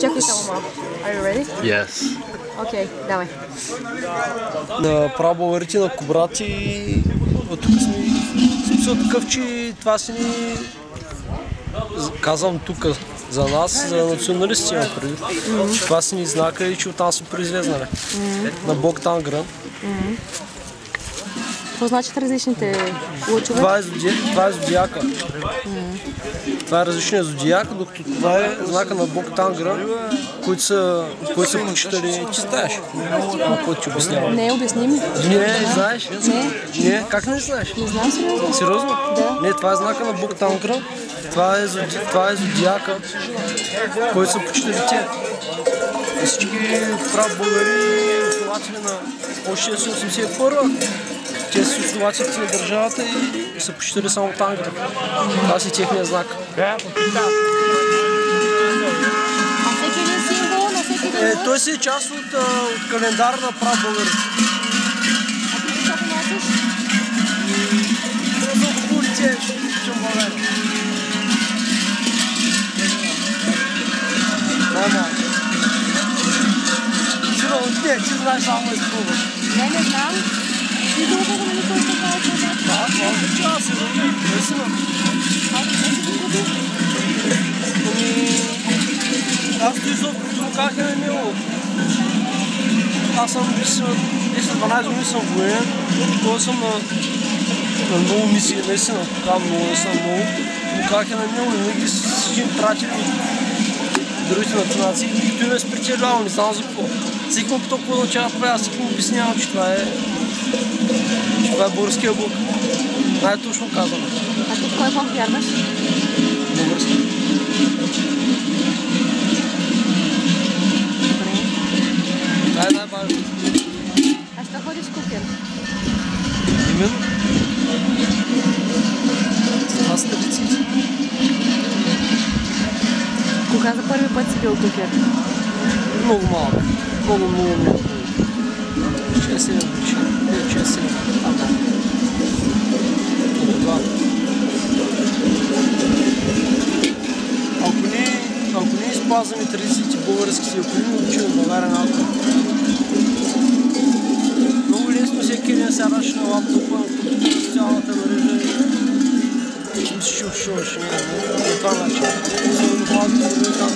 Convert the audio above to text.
Чакай само малко. Are you ready? Yes. Окей, давай. На прабългарите, на кобрати, от тук сме смисъл такъв, че това си ни, казвам тук, за нас, за националисти имам предвид, че това си ни знака и че оттам сме произлезнали. На Богдан Грън. Какво значат различните лъчове? Това е зодиака. Това е различният зодиак, докато това е знака на Богдан Грън, които са почитали. Ти знаеш, какво ти обяснявам? Не, обясни ми. Не, знаеш? Не. Как не знаеш? Не знам сериозно. Сериозно? Да. Не, това е знака на Богдан Грън. Това е зодиака, който са почитали те. И всички прабългари, основатели на 1681, те са основателите на държавата и са почитали само Тангра. Това си техния знак. А всеки един символ на всеки един лъч? Той си е част от календара на прабългари. А ти какво носиш? Това са хубавите, към България. Не, ти знаеш само изпълва. Не знам. Ти друго да ми кой ще знае това значи? Да, може че аз се разумея. Наистина. Аз стои за как е мило. Аз съм 10-12 години съм военен. Той съм на много мисии, наистина. Там много съм много. Но как е на мило, винаги си им пратили другите нации. Никой ме спричелявал, не знам за какво. Всеки му питал какво означава това, аз всеки му обяснявам, че това е българския Бог. Най-точно казвам. А ти в кой Бог вярваш? Български. Добре. Това е най-важно. А що ходиш в кухня? Именно. Това са традициите. Кога за първи път си бил в кухня? Много малък. Много. 6-7 години. 6-7. Ако не изпазваме традициите българските, ако не учим в България малко, много лесно всеки ден сядаш на лаптопа, на социалната мрежа и мислиш, че общуваш. Не е това начин. Особено малко да бъде там.